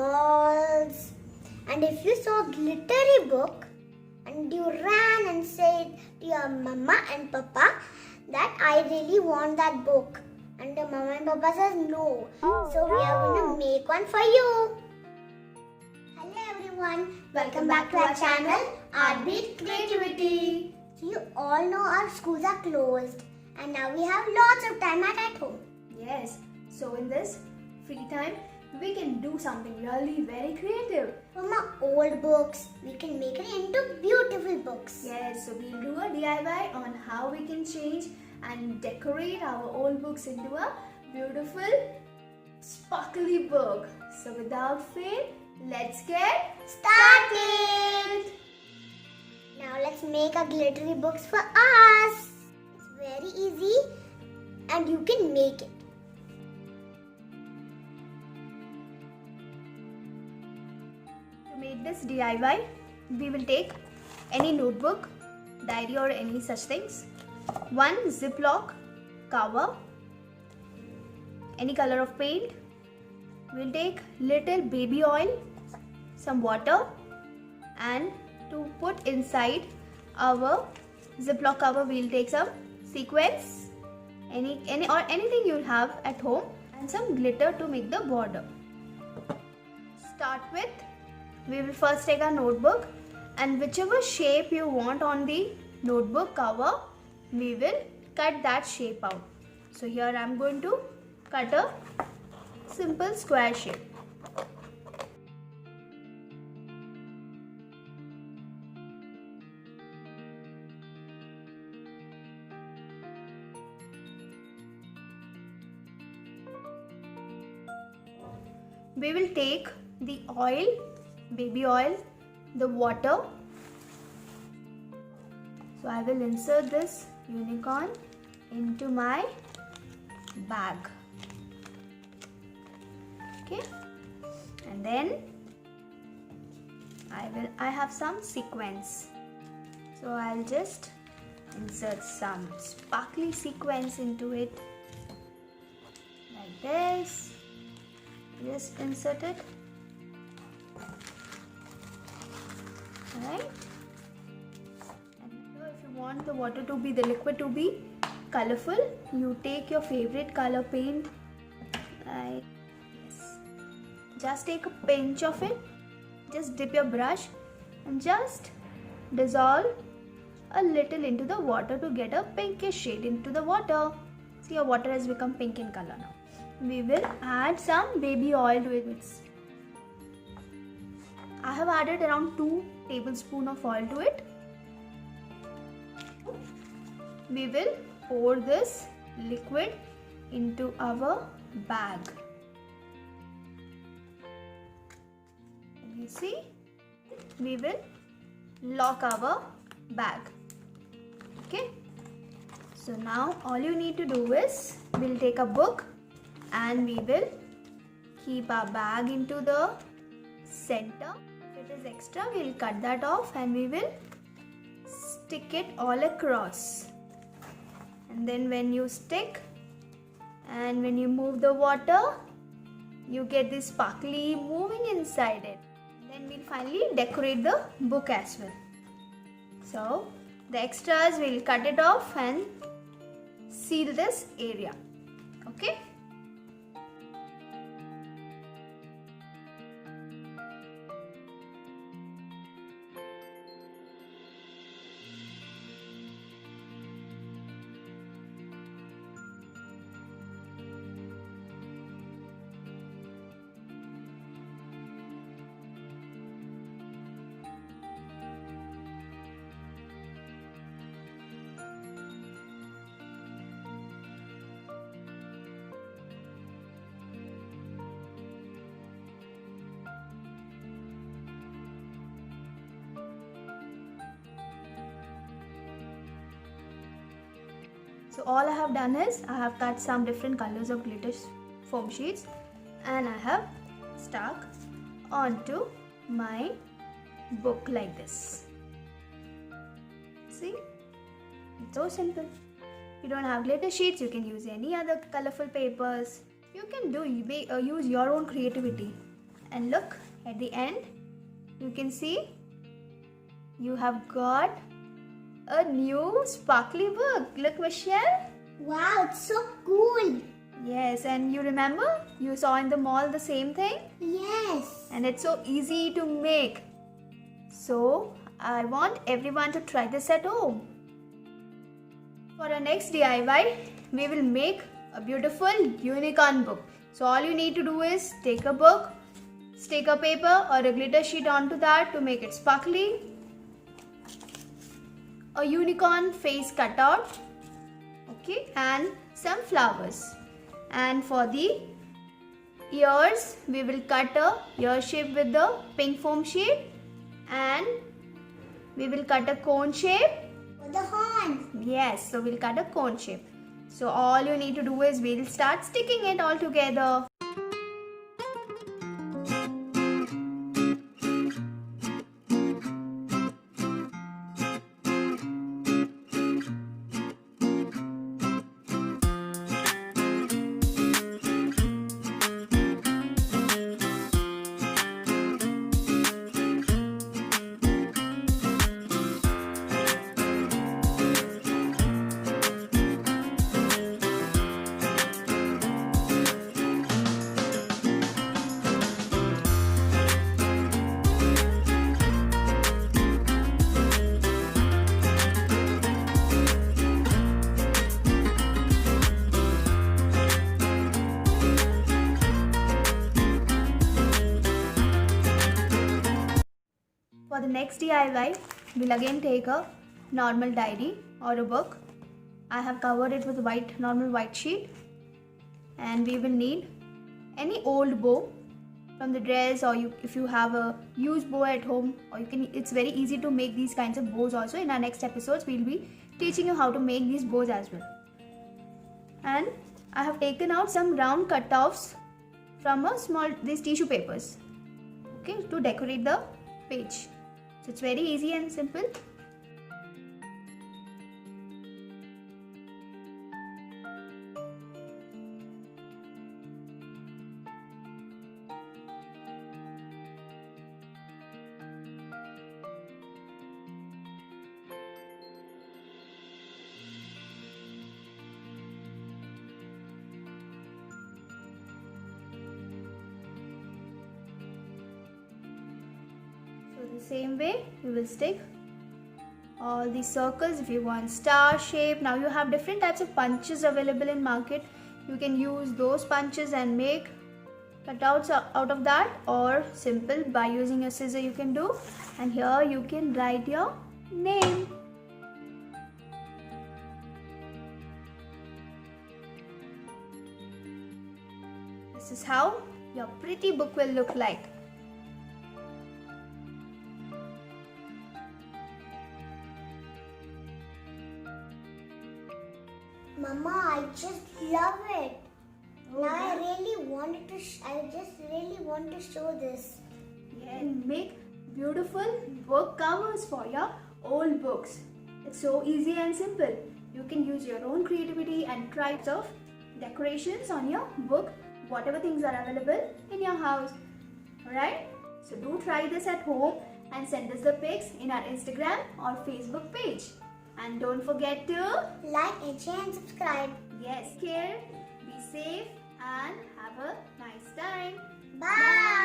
malls. And if you saw a glittery book and you ran and said to your mama and papa that I really want that book, and the mama and papa says no, so we are going to make one for you. Hello everyone, welcome back to our channel Artbeat Creativity. So you all know our schools are closed and now we have lots of time at home. Yes, so in this free time, we can do something really very creative. From our old books, we can make it into beautiful books. Yes, so we'll do a DIY on how we can change and decorate our old books into a beautiful, sparkly book. So without fail, let's get Started! Now let's make a glittery books for us. It's very easy and you can make it. To make this DIY, we will take any notebook, diary or any such things, one Ziploc cover, any color of paint. We'll take little baby oil, some water, and to put inside our Ziploc cover, we'll take some sequins, anything you'll have at home, and some glitter to make the border. Start with, we will first take a notebook, and whichever shape you want on the notebook cover, we will cut that shape out. So here I am going to cut a simple square shape. We will take the oil, baby oil, the water. So I will insert this unicorn into my bag. Okay, and then I have some sequins. So I'll just insert some sparkly sequins into it like this. Just insert it. Alright. And so if you want the water to be, the liquid to be colorful, you take your favorite color paint. Like yes. Just take a pinch of it. Just dip your brush and just dissolve a little into the water to get a pinkish shade into the water. See, your water has become pink in color now. We will add some baby oil to it. I have added around 2 tablespoons of oil to it. We will pour this liquid into our bag. You see, we will lock our bag. Okay. So now all you need to do is, we'll take a book and we will keep our bag into the center. If it is extra, we'll cut that off and we will stick it all across. And then when you stick and when you move the water, you get this sparkly moving inside it. Then we'll finally decorate the book as well. So the extras, we'll cut it off and seal this area. Okay. So all I have done is, I have cut some different colors of glitter foam sheets and I have stuck onto my book like this. See, it's so simple. If you don't have glitter sheets, you can use any other colorful papers. You can use your own creativity And look, at the end, you can see you have got a new sparkly book. Look, Michelle. Wow, it's so cool. Yes, and you remember you saw in the mall the same thing? Yes. And it's so easy to make. So, I want everyone to try this at home. For our next DIY, we will make a beautiful unicorn book. So all you need to do is take a book, stick a paper or a glitter sheet onto that to make it sparkly. A unicorn face cutout, okay, and some flowers. And for the ears, we will cut a ear shape with the pink foam sheet, and we will cut a cone shape. For the horns. Yes, so we'll cut a cone shape. So all you need to do is we'll start sticking it all together. For the next DIY, we'll again take a normal diary or a book. I have covered it with normal white sheet, and we will need any old bow from the dress, or if you have a used bow at home, or it's very easy to make these kinds of bows also. In our next episodes, we'll be teaching you how to make these bows as well. And I have taken out some round cut-offs from these tissue papers, okay, to decorate the page. So it's very easy and simple. So the same way we will stick all these circles. If you want star shape, now you have different types of punches available in market. You can use those punches and make cutouts out of that, or simple by using a scissor you can do. And here you can write your name. This is how your pretty book will look like. Mama, I just love it. Now I really wanted to. I just really want to show this. And make beautiful book covers for your old books. It's so easy and simple. You can use your own creativity and types of decorations on your book, whatever things are available in your house. Alright? So do try this at home and send us the pics in our Instagram or Facebook page. And don't forget to Like, share and subscribe. yes, care, be safe and have a nice time. Bye.